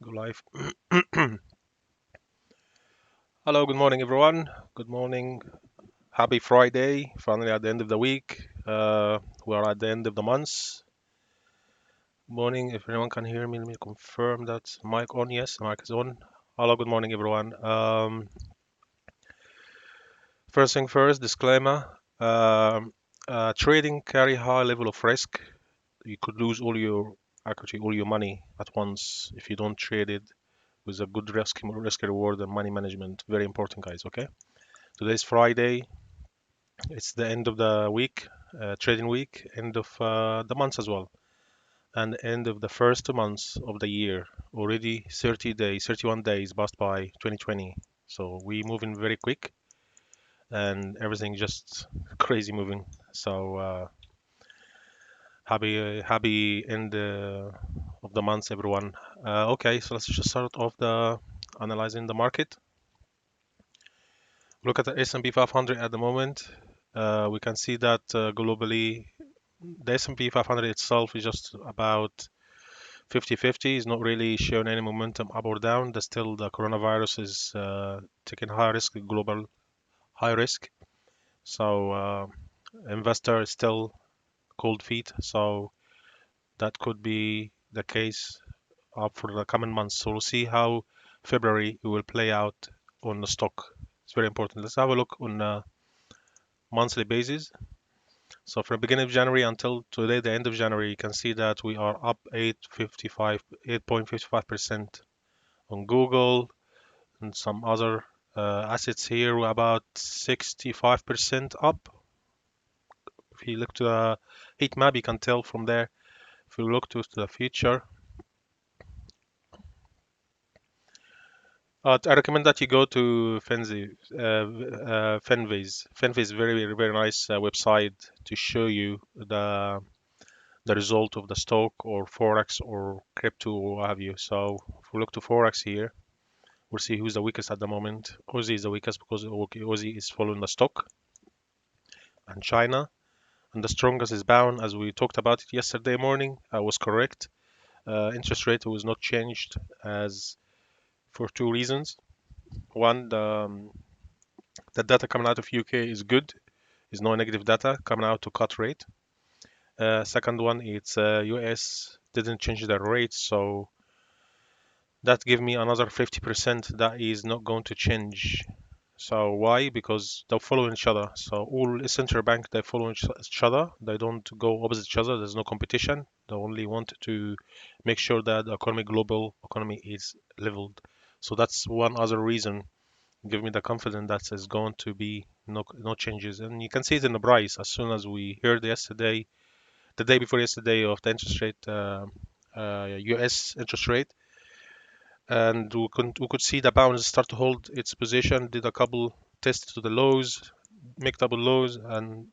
Go live. Hello, good morning, everyone. Good morning. Happy Friday. Finally at the end of the week. We are at the end of the month. Morning. If anyone can hear me, let me confirm that mic on. Yes, mic is on. Hello, good morning, everyone. First thing first, disclaimer. Trading carry high level of risk. You could lose actually all your money at once if you don't trade it with a good risk reward and money management. Very important, guys. Okay. Today's Friday. It's the end of the week, trading week, end of the month as well, and end of the first 2 months of the year. Already 30 days, 31 days passed by 2020. So we moving very quick, and everything just crazy moving. So happy end of the month, everyone. Okay, so let's just start off the analyzing the market. Look at the S&P 500 at the moment. We can see that globally the S&P 500 itself is just about 50-50. It's not really showing any momentum up or down. There's still the coronavirus is taking high risk, global high risk. So investor is still cold feet. So that could be the case up for the coming months. So we'll see how February will play out on the stock. It's very important. Let's have a look on a monthly basis. So from the beginning of January until today, the end of January, you can see that we are up 8.55% on Google and some other assets here. We're about 65% up. If you look to the heat map, you can tell from there. If you look to the future, I recommend that you go to Fenviz. Fenviz is very nice website to show you the result of the stock or forex or crypto or what have you. So if we look to forex here, we'll see who's the weakest at the moment. Aussie is the weakest because Aussie is following the stock and China, and the strongest is bound, as we talked about it yesterday morning. I was correct. Interest rate was not changed as for two reasons. One, the data coming out of UK is good. Is no negative data coming out to cut rate. Second one, it's US didn't change their rates, so that give me another 50% that is not going to change. So why? Because they follow each other. So all central bank they follow each other. They don't go opposite each other. There's no competition. They only want to make sure that the economy, global economy, is leveled. So that's one other reason. Give me the confidence that there's going to be no changes. And you can see it in the price. As soon as we heard yesterday, the day before yesterday, of the interest rate, U.S. interest rate, and we could see the pound start to hold its position, did a couple tests to the lows, make double lows and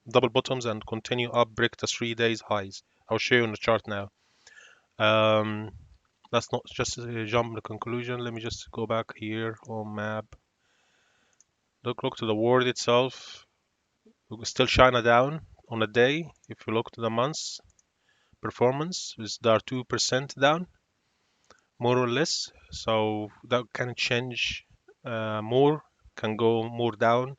double bottoms, and continue up, break the 3 days highs. I'll show you on the chart now. Um, that's not just a jump to conclusion. Let me just go back here on map. Look to the word itself. Still China down on a day. If you look to the months performance, they are 2% down, more or less. So that can change more, can go more down,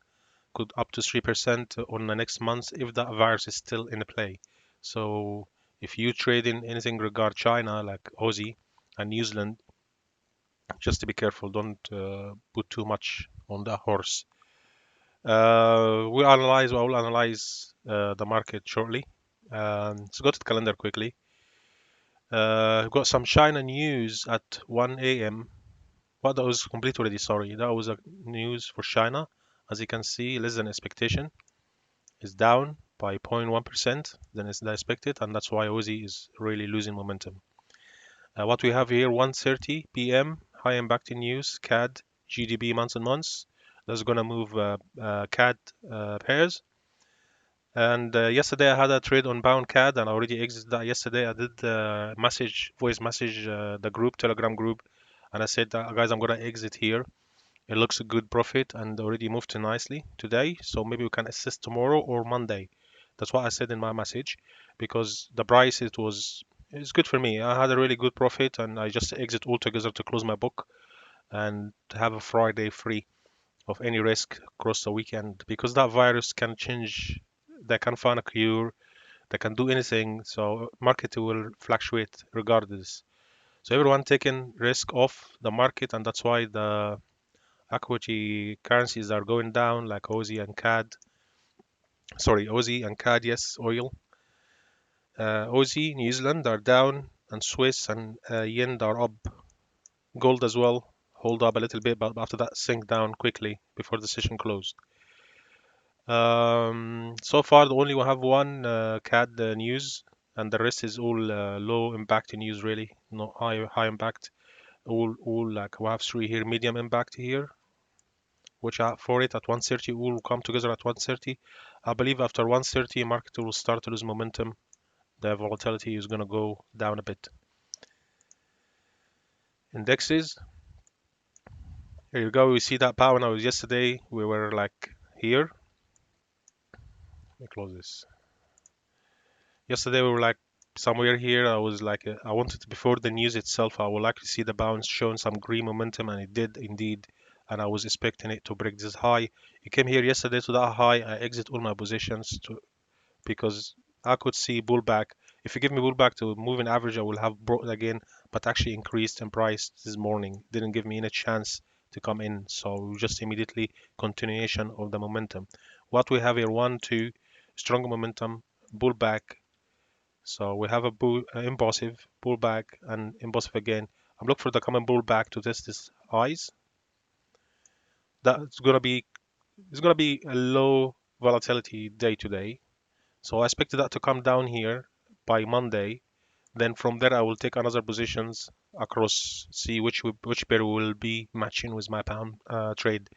could up to 3% on the next month if the virus is still in play. So if you trade in anything regard China, like Aussie and New Zealand, just to be careful, don't put too much on the horse. I will analyze the market shortly. Let's go to the calendar quickly. We've got some China news at 1 a.m. Well, that was complete already, sorry. That was a news for China. As you can see, less than expectation is down by 0.1% than is expected, and that's why Aussie is really losing momentum. What we have here, 1:30 p.m. high impact news, CAD, GDP months and months. That's gonna move CAD pairs. And yesterday I had a trade on bound CAD, and I already exited that yesterday. I did voice message, the group, Telegram group, and I said, guys, I'm gonna exit here. It looks a good profit and already moved nicely today, so maybe we can assist tomorrow or Monday. That's what I said in my message, because the price, it was it's good for me. I had a really good profit, and I just exit altogether to close my book and have a Friday free of any risk across the weekend because that virus can change. They can find a cure. They can do anything. So market will fluctuate regardless. So everyone taking risk off the market, and that's why the equity currencies are going down, like Aussie and CAD. Sorry, Aussie and CAD. Yes, oil. Aussie, New Zealand are down, and Swiss and yen are up. Gold as well, hold up a little bit, but after that sink down quickly before the session closed. So far, the only we have one CAD news, and the rest is all low impact news, really, not high impact. All like we have three here, medium impact here, which are for it at 130, all come together at 130. I believe after 130, market will start to lose momentum. The volatility is going to go down a bit. Indexes, here you go. We see that power now. Yesterday we were like here. Let me close this. Yesterday we were like somewhere here. I was like, I wanted to, before the news itself, I would like to see the bounce showing some green momentum, and it did indeed. And I was expecting it to break this high. It came here yesterday to that high. I exit all my positions because I could see pullback. If you give me pullback to moving average, I will have brought again, but actually increased in price this morning. Didn't give me any chance to come in. So just immediately continuation of the momentum. What we have here, one, two, strong momentum, pullback, so we have a impulsive pullback and impulsive again. I'm looking for the common pullback to test this highs. That's gonna be it's gonna be a low volatility day today. So I expected that to come down here by Monday. Then from there I will take another positions across, see which pair will be matching with my pound trade.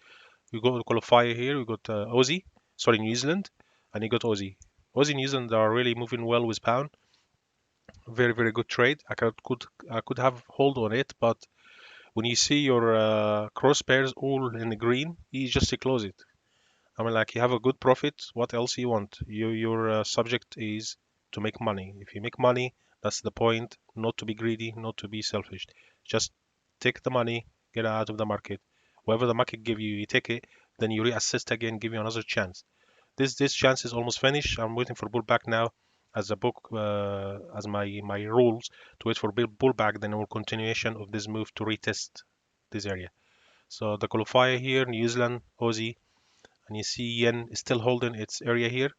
We got to qualify here. We got Aussie, sorry New Zealand, and you got Aussie. Aussie and New Zealand are really moving well with pound. Very good trade. I could have hold on it, but when you see your cross pairs all in the green, you just close it. I mean, like you have a good profit. What else you want? Your subject is to make money. If you make money, that's the point. Not to be greedy, not to be selfish. Just take the money, get out of the market. Whatever the market give you, you take it. Then you reassess again, give you another chance. This chance is almost finished. I'm waiting for pullback now, as a book as my rules to wait for pullback. Then our continuation of this move to retest this area. So the qualifier here, New Zealand, Aussie, and you see yen is still holding its area here.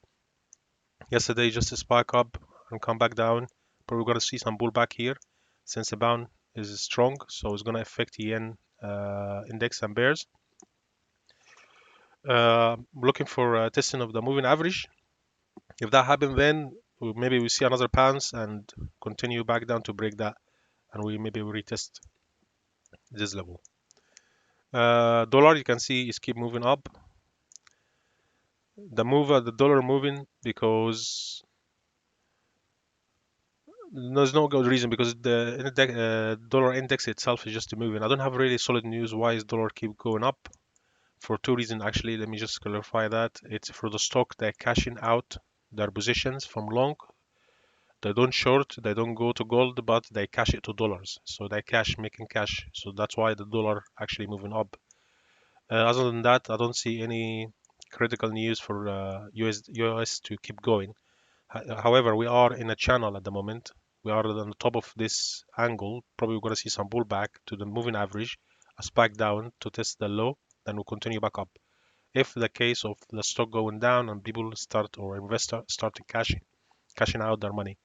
Yesterday just a spike up and come back down, but we're gonna see some pullback here since the bound is strong, so it's gonna affect yen index and bears. Looking for testing of the moving average. If that happens, then maybe we see another pounce and continue back down to break that, and we maybe retest this level. Dollar, you can see is keep moving up. The dollar moving because there's no good reason because the dollar index itself is just moving. I don't have really solid news why is dollar keep going up for two reasons actually. Let me just clarify that. It's for the stock they're cashing out their positions from long. They don't short, they don't go to gold, but they cash it to dollars. So they cash, making cash. So that's why the dollar actually moving up. Other than that, I don't see any critical news for US to keep going. However, we are in a channel at the moment. We are on the top of this angle. Probably we're going to see some pullback to the moving average, a spike down to test the low, then we'll continue back up. If the case of the stock going down and people start or investor start to cashing out their money,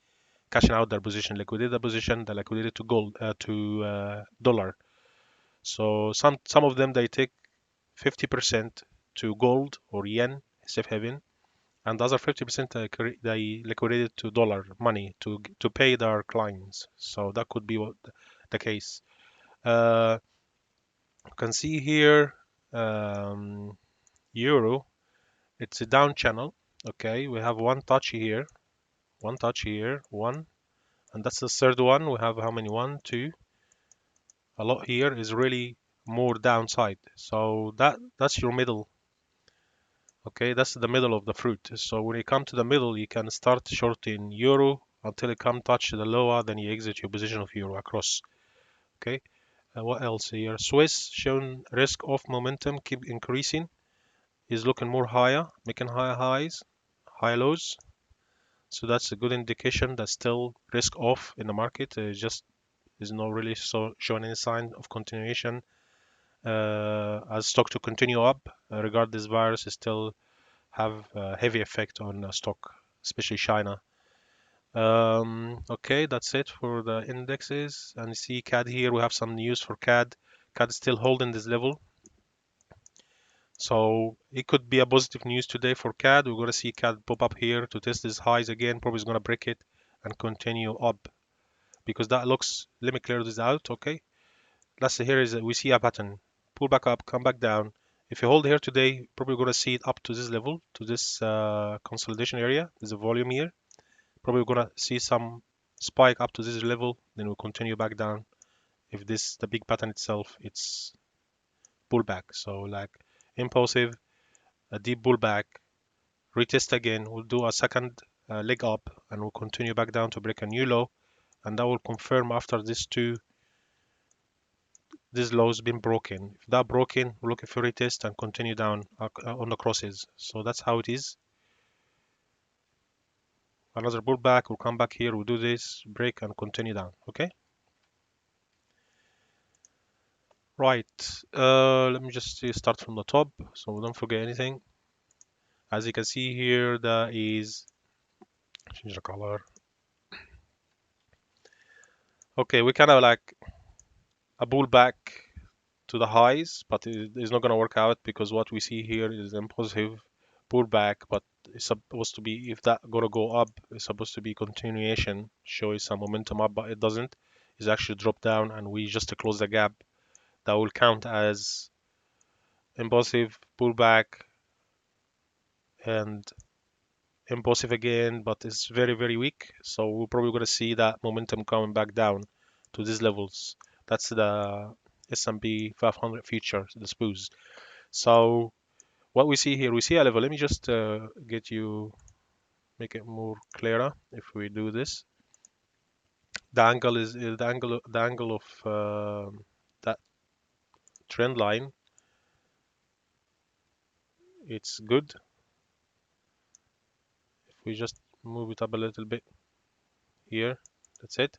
cashing out their position, liquidate the position, they liquidate it to gold to dollar. So some of them they take 50% to gold or yen, safe haven, and the other 50% they liquidated to dollar money to pay their clients. So that could be what the case. You can see here euro. It's a down channel. Okay, we have one touch here, one, and that's the third one. We have how many? One, two. A lot here is really more downside. So that's your middle. Okay, that's the middle of the fruit. So when you come to the middle, you can start shorting euro until it come touch the lower, then you exit your position of your across. Okay. What else here? Swiss shown risk of momentum keep increasing, is looking more higher, making higher highs, high lows. So that's a good indication that still risk off in the market. Just is not really showing any sign of continuation. As stock to continue up, regard this virus is still have a heavy effect on stock, especially China. Okay, that's it for the indexes. And you see CAD here, we have some news for CAD. CAD is still holding this level. So it could be a positive news today for CAD. We're going to see CAD pop up here to test these highs again. Probably is going to break it and continue up because that looks, let me clear this out. Okay. Last here is we see a pattern. Pull back up, come back down. If you hold here today, probably going to see it up to this level, to this consolidation area. There's a volume here. Probably going to see some spike up to this level. Then we'll continue back down. If this, the big pattern itself, it's pullback. So like impulsive, a deep pullback, retest again. We'll do a second leg up and we'll continue back down to break a new low. And that will confirm after this low has been broken. If that broken, we're looking for retest and continue down on the crosses. So that's how it is. Another pullback, we'll come back here, we'll do this, break and continue down. Okay. Right. Let me just start from the top so we don't forget anything. As you can see here, that is change the color. Okay, we kind of like a pullback to the highs, but it's not going to work out because what we see here is impulsive pullback, but it's supposed to be, if that going to go up, it's supposed to be continuation, showing some momentum up, but it doesn't. It's actually dropped down and we just close the gap. That will count as impulsive pullback and impulsive again, but it's very, very weak. So we're probably going to see that momentum coming back down to these levels. That's the S&P 500 future, the SPOOs. So what we see here, we see a level. Let me just make it more clearer. If we do this, the angle is the angle of that trend line. It's good. If we just move it up a little bit here, that's it.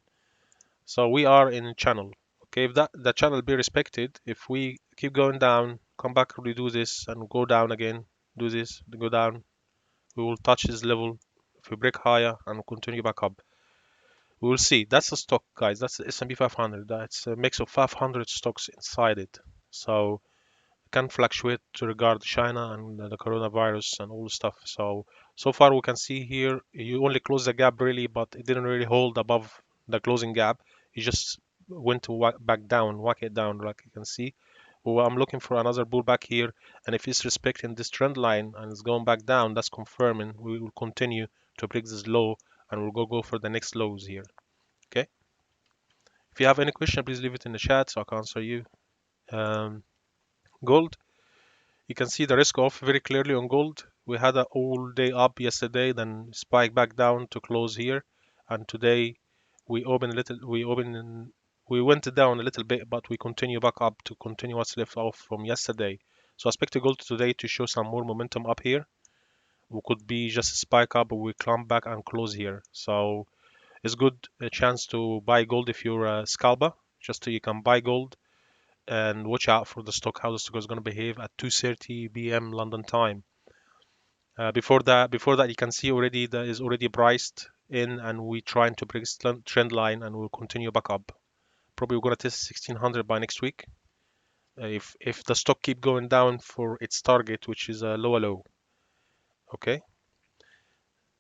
So we are in channel. Okay, if that the channel be respected, if we keep going down, come back, redo this, and go down again, do this, go down, we will touch this level. If we break higher and continue back up, we will see. That's the stock, guys. That's the S&P 500. That's a mix of 500 stocks inside it. So it can fluctuate to regard China and the coronavirus and all the stuff. So far we can see here, you only close the gap really, but it didn't really hold above the closing gap. It just went to back down, whack it down, like you can see. Well, I'm looking for another pullback here, and if it's respecting this trend line and it's going back down, that's confirming we will continue to break this low, and we'll go for the next lows here. Okay. If you have any question, please leave it in the chat so I can answer you. Gold, you can see the risk off very clearly on gold. We had an all day up yesterday, then spike back down to close here, and today we opened a little. We went down a little bit, but we continue back up to continue what's left off from yesterday. So I expect the gold today to show some more momentum up here. We could be just a spike up, but we climb back and close here. So it's good a chance to buy gold if you're a scalper. Just so you can buy gold and watch out for the stock, how the stock is going to behave at 2:30 p.m. London time. Before that, you can see already that is already priced in, and we trying to break trend line, and we'll continue back up. Probably we're going to test 1600 by next week. If the stock keep going down for its target, which is a lower low. Okay.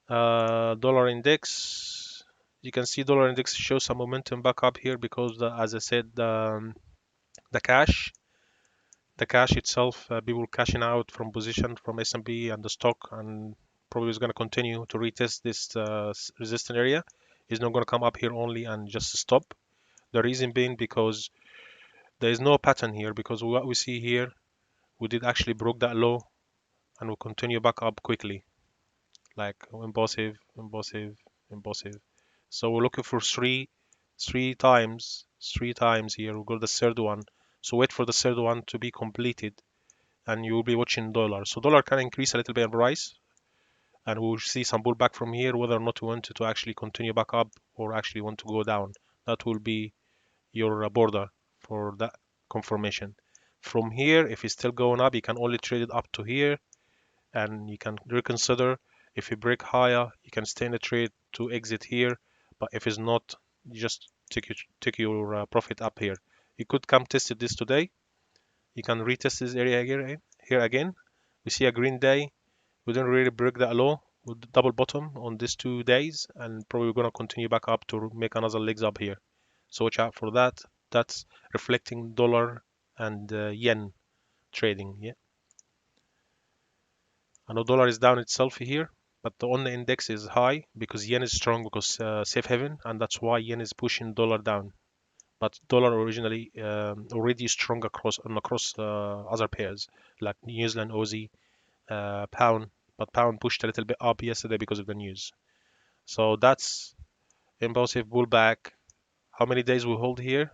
Dollar index. You can see dollar index shows some momentum back up here because, as I said, the cash the cash itself, people cashing out from position from S&P and the stock, and probably is going to continue to retest this resistance area. It's not going to come up here only and just stop. The reason being because there is no pattern here, because what we see here, we did actually broke that low and we'll continue back up quickly, like impulsive, impulsive, impulsive. So we're looking for three times here. We'll go to the third one. So wait for the third one to be completed, and you will be watching dollar. So dollar can increase a little bit in price, and we'll see some pullback from here, whether or not we want to actually continue back up or actually want to go down. That will be your border for that confirmation. From here, if it's still going up, you can only trade it up to here, and you can reconsider. If you break higher, you can stay in the trade to exit here. But if it's not, you just take your profit up here. You could come test this today. You can retest this area here again. We see a green day. We didn't really break that low with double bottom on these 2 days, and probably gonna continue back up to make another legs up here. So watch out for that. That's reflecting dollar and yen trading. Yeah, I know dollar is down itself here, but on the index is high because yen is strong because safe haven, and that's why yen is pushing dollar down. But dollar originally already strong across other pairs like New Zealand, Aussie, pound, but pound pushed a little bit up yesterday because of the news. So that's impulsive pullback. How many days we hold here?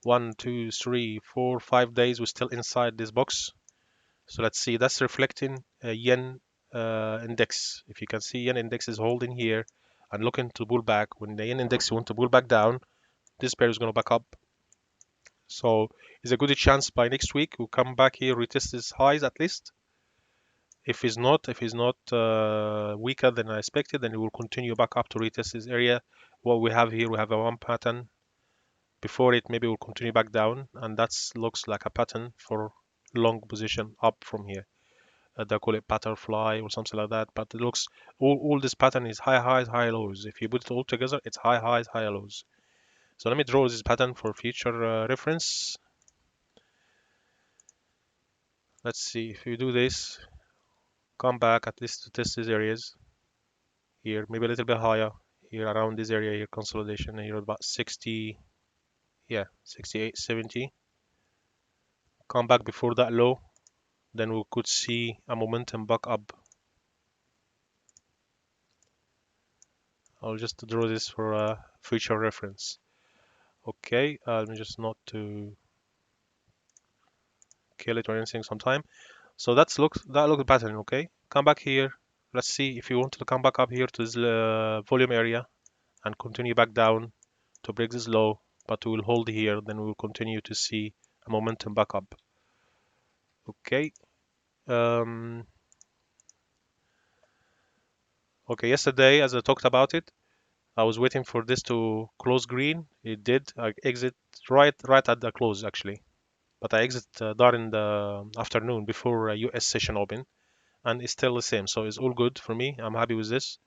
1, 2, 3, 4, 5 days. We're still inside this box. So let's see. That's reflecting yen index. If you can see, yen index is holding here and looking to pull back. When the yen index want to pull back down, this pair is going to back up. So it's a good chance by next week we'll come back here, retest these highs at least. If it's not weaker than I expected, then it will continue back up to retest this area. What we have here, we have a one pattern. Before it, maybe we'll continue back down, and that looks like a pattern for long position up from here. They call it butterfly or something like that. But it looks all this pattern is high highs, high lows. If you put it all together, it's high highs, high lows. So let me draw this pattern for future reference. Let's see if you do this. Come back at least to test these areas here, maybe a little bit higher here around this area here, consolidation here about 60, yeah, 68, 70. Come back before that low, then we could see a momentum back up. I'll just draw this for a future reference. Okay, let me just not to kill it or anything sometime. So that looks pattern. Okay, come back here. Let's see if you want to come back up here to this volume area and continue back down to break this low, but we will hold here, then we will continue to see a momentum back up. Okay. Um, okay, yesterday, as I talked about it, I was waiting for this to close green. It did. I exit right at the close actually, but I exit during the afternoon before US session open, and it's still the same. So it's all good for me. I'm happy with this.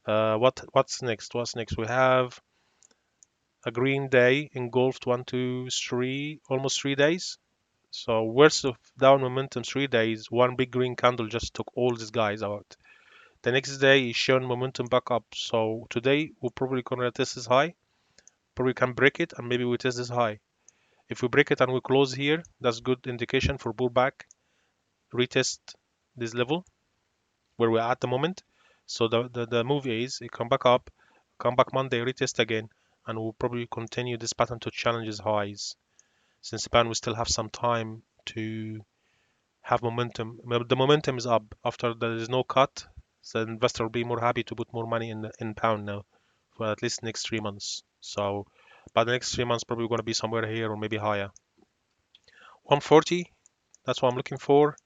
What's next? What's next? We have a green day engulfed 1, 2, 3, almost 3 days. So worst of down momentum 3 days. One big green candle just took all these guys out. The next day is showing momentum back up. So today we're probably gonna test this high. Probably can break it and maybe we test this high. If we break it and we close here, that's good indication for pullback. Retest this level where we're at the moment. So the move is it come back up, come back Monday, retest again, and we'll probably continue this pattern to challenge its highs. Since Japan we still have some time to have momentum. The momentum is up after there is no cut. So the investor will be more happy to put more money in pound now for at least next 3 months. So by the next 3 months, probably going to be somewhere here or maybe higher. 140, that's what I'm looking for.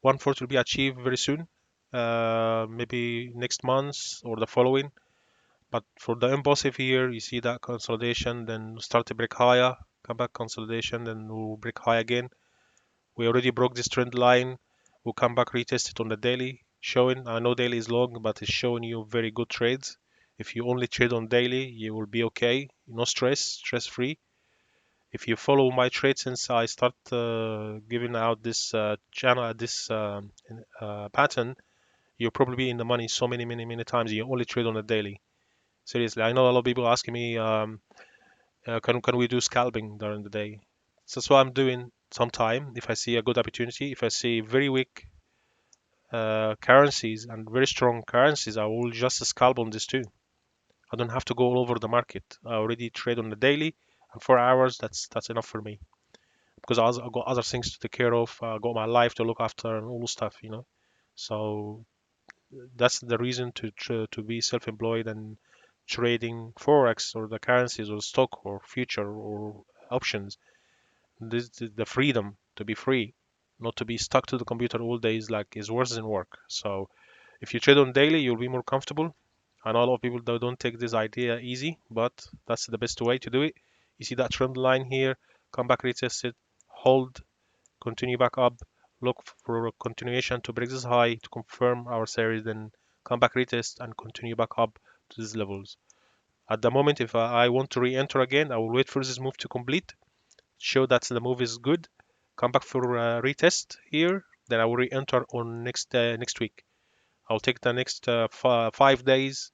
140 will be achieved very soon, maybe next month or the following. But for the impulsive here, you see that consolidation, then start to break higher, come back consolidation, then we'll break high again. We already broke this trend line. We'll come back, retest it on the daily, showing. I know daily is long, but it's showing you very good trades. If you only trade on daily, you will be okay. No stress, stress-free. If you follow my trade since I start giving out this channel, this pattern, you'll probably be in the money so many times. You only trade on the daily. Seriously, I know a lot of people asking me, can we do scalping during the day? So that's what I'm doing sometime. If I see a good opportunity, if I see very weak currencies and very strong currencies, I will just scalp on this too. I don't have to go all over the market. I already trade on the daily, and 4 hours, that's enough for me because I got other things to take care of. I got my life to look after and all the stuff. So that's the reason to be self-employed and trading forex or the currencies or stock or future or options. This the freedom to be free, not to be stuck to the computer all days like is worse than work. So if you trade on daily, you'll be more comfortable. I know a lot of people that don't take this idea easy, but that's the best way to do it. You see that trend line here, come back, retest it, hold, continue back up, look for a continuation to break this high to confirm our series, then come back, retest, and continue back up to these levels. At the moment, if I want to re-enter again, I will wait for this move to complete, show that the move is good, come back for a retest here, then I will re-enter on next week. I'll take the next 5 days.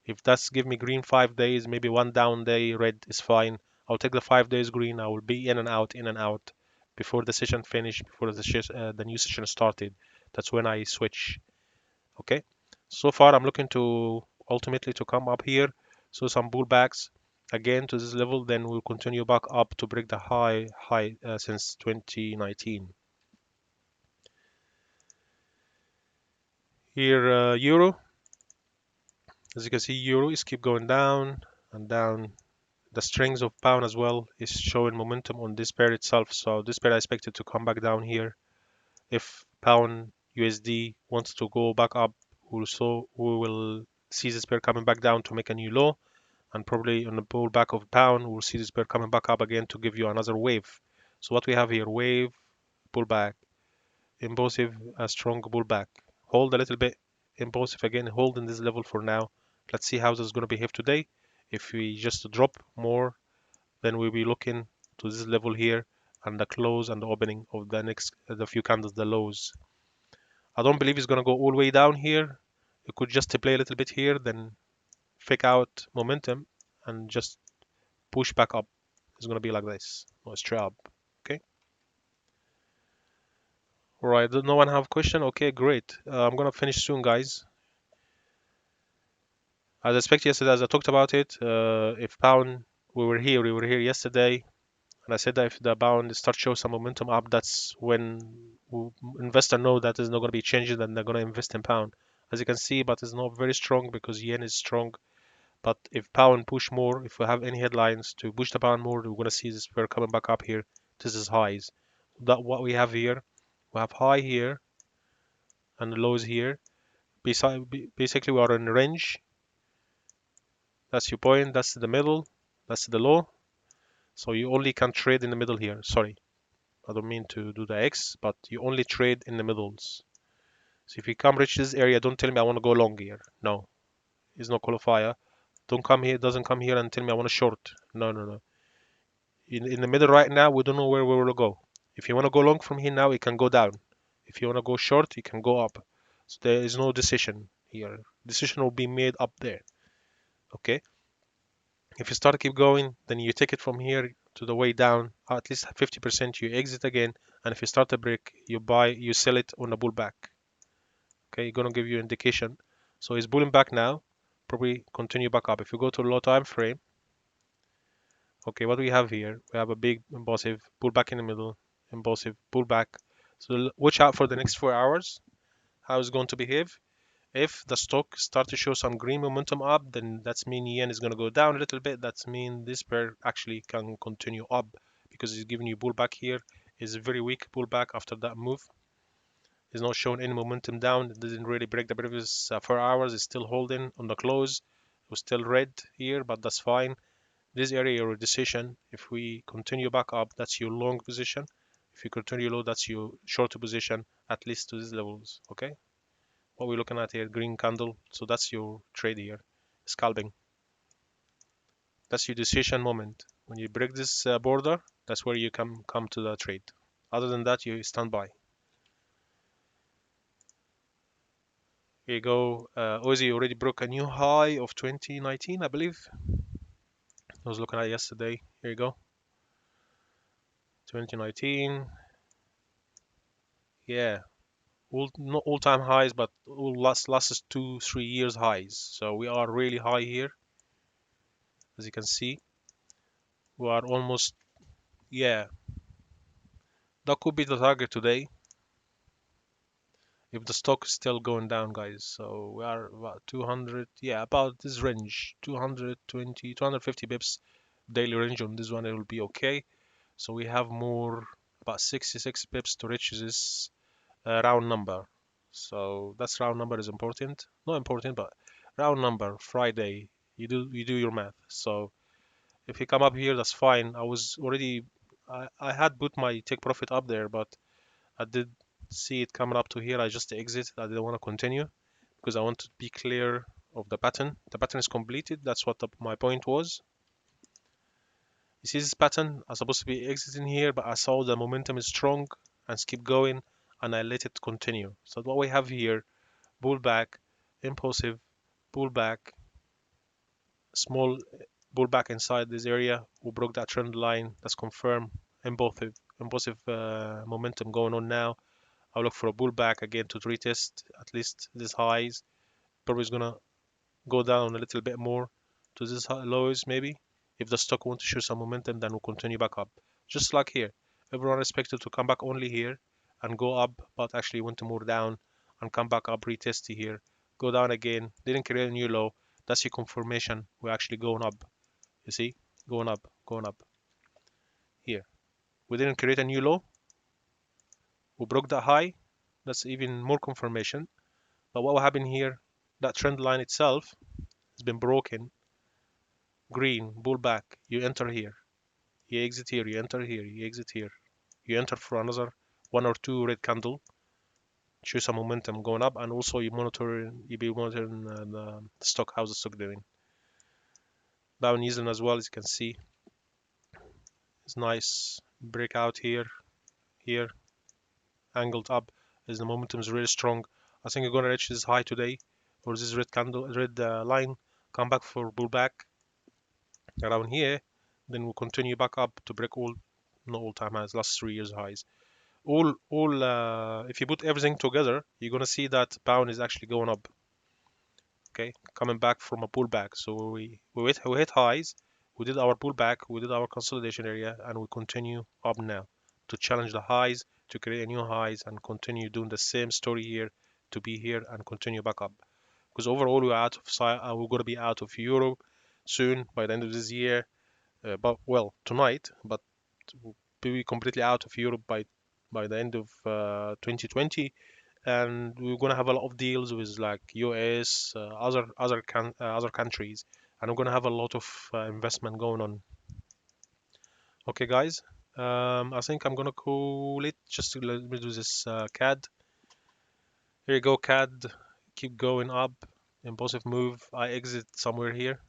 If that's give me green 5 days, maybe one down day, red is fine. I'll take the 5 days green. I will be in and out before the session finish, before the new session started. That's when I switch. Okay. So far, I'm looking to ultimately to come up here. So some pullbacks again to this level. Then we'll continue back up to break the high since 2019. Here, euro. As you can see, euro is keep going down and down. The strength of pound as well is showing momentum on this pair itself. So this pair I expected to come back down here. If pound USD wants to go back up, we will see this pair coming back down to make a new low. And probably on the pullback of pound, we'll see this pair coming back up again to give you another wave. So what we have here, wave, pullback, impulsive, a strong pullback. Hold a little bit, impulsive again, hold in this level for now. Let's see how this is going to behave today. If we just drop more, then we'll be looking to this level here and the close and the opening of the few candles, the lows. I don't believe it's going to go all the way down here. It could just play a little bit here, then fake out momentum and just push back up. It's going to be like this, or straight up. Okay. All right. No one have question? Okay, great. I'm going to finish soon, guys. As expected yesterday, as I talked about it, if pound, we were here yesterday. And I said that if the pound start show some momentum up, that's when investor know that there's not going to be changes, then they're going to invest in pound. As you can see, but it's not very strong because yen is strong. But if pound push more, if we have any headlines to push the pound more, we're going to see this pair coming back up here. This is highs. That what we have here. We have high here and lows here. Basically, we are in range. That's your point. That's the middle. That's the low. So you only can trade in the middle here. Sorry. I don't mean to do the X, but you only trade in the middles. So if you come reach this area, don't tell me I want to go long here. No, it's no qualifier. Don't come here, doesn't come here and tell me I want to short. No, no, no. In the middle right now, we don't know where we will go. If you want to go long from here now, it can go down. If you want to go short, you can go up. So there is no decision here. Decision will be made up there. Okay. If you start to keep going, then you take it from here to the way down. At least 50% you exit again. And if you start to break, you buy, you sell it on a pullback. Okay, gonna give you indication. So it's pulling back now, probably continue back up. If you go to low time frame, okay, what do we have here? We have a big impulsive pullback in the middle, impulsive pullback. So watch out for the next 4 hours, how it's going to behave. If the stock start to show some green momentum up, then that's mean yen is going to go down a little bit. That's mean this pair actually can continue up because it's giving you pullback here. Is a very weak pullback after that move. It's not showing any momentum down. It didn't really break the previous 4 hours. It's still holding on the close. It was still red here, but that's fine. This area, your decision. If we continue back up, that's your long position. If you continue low, that's your short position, at least to these levels. Okay. What we're looking at here, green candle. So that's your trade here, scalping. That's your decision moment. When you break this border, that's where you come to the trade. Other than that, you stand by. Here you go. Aussie already broke a new high of 2019, I believe. I was looking at it yesterday. Here you go. 2019. Yeah. Not all-time highs, but all last 2, 3 years highs. So we are really high here. As you can see, we are almost, yeah, that could be the target today if the stock is still going down, guys. So we are about 200, yeah, about this range, 220, 250 bips daily range on this one. It will be okay. So we have more, about 66 pips to reach this round number. So that's round number is important. Not important, but round number Friday. You do your math. So if you come up here, that's fine. I was already I had put my take profit up there, but I did see it coming up to here. I just exit. I didn't want to continue because I want to be clear of the pattern. The pattern is completed. That's what my point was. You see this pattern? I'm supposed to be exiting here, but I saw the momentum is strong and keep going, and I let it continue. So what we have here, pullback, impulsive, pullback, small pullback inside this area. We broke that trend line. That's confirmed. Impulsive momentum going on now. I'll look for a pullback again to retest at least these highs. Probably is gonna go down a little bit more to these lows maybe. If the stock wants to show some momentum, then we'll continue back up. Just like here, everyone expected to come back only here and go up, but actually went more down and come back up, retest here, go down again, didn't create a new low. That's your confirmation. We're actually going up. You see, going up, going up. Here, we didn't create a new low. We broke that high. That's even more confirmation. But what will happen here? That trend line itself has been broken. Green, pullback. You enter here. You exit here. You enter here. You exit here. You enter for another one or two red candle. Show some momentum going up, and also you be monitoring the stock. How's the stock doing? Down New Zealand as well, as you can see, it's nice breakout here, here, angled up. As the momentum is really strong. I think we're gonna reach this high today, or this red candle, red line. Come back for pullback around here, then we'll continue back up to break all, not all time highs, last 3 years highs. If you put everything together, you're gonna see that pound is actually going up. Okay, coming back from a pullback. So we hit highs, we did our pullback, we did our consolidation area, and we continue up now to challenge the highs, to create new highs, and continue doing the same story here to be here and continue back up. Because overall we're gonna be out of euro soon by the end of this year. But well, tonight, but we'll be completely out of Europe by the end of 2020, and we're gonna have a lot of deals with like US, other countries, and we're gonna have a lot of investment going on. Okay, guys. I think I'm gonna call it just to let me do this CAD. Here you go, CAD. Keep going up. Impulsive move. I exit somewhere here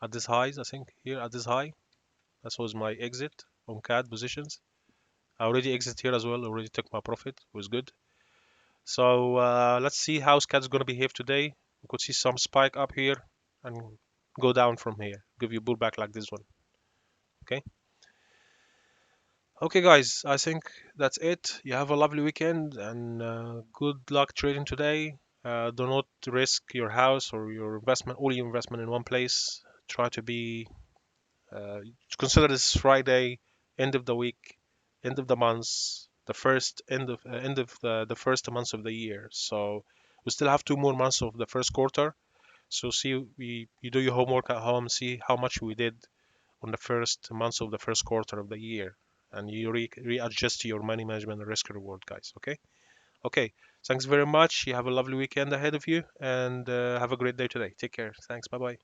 at this highs. I think here at this high. That was my exit on CAD positions. I already exit here as well. Already took my profit. It was good. So let's see how CAD is going to behave today. We could see some spike up here and go down from here. Give you a pullback like this one. Okay. Okay, guys. I think that's it. You have a lovely weekend and good luck trading today. Do not risk your house or your investment, all your investment in one place. Try to be consider this Friday, end of the week, end of the month, the first end of the first month of the year. So we still have 2 more months of the first quarter. So see, you do your homework at home, see how much we did on the first months of the first quarter of the year, and you readjust your money management and risk reward, guys. Okay. Okay. Thanks very much. You have a lovely weekend ahead of you, and have a great day today. Take care. Thanks. Bye bye.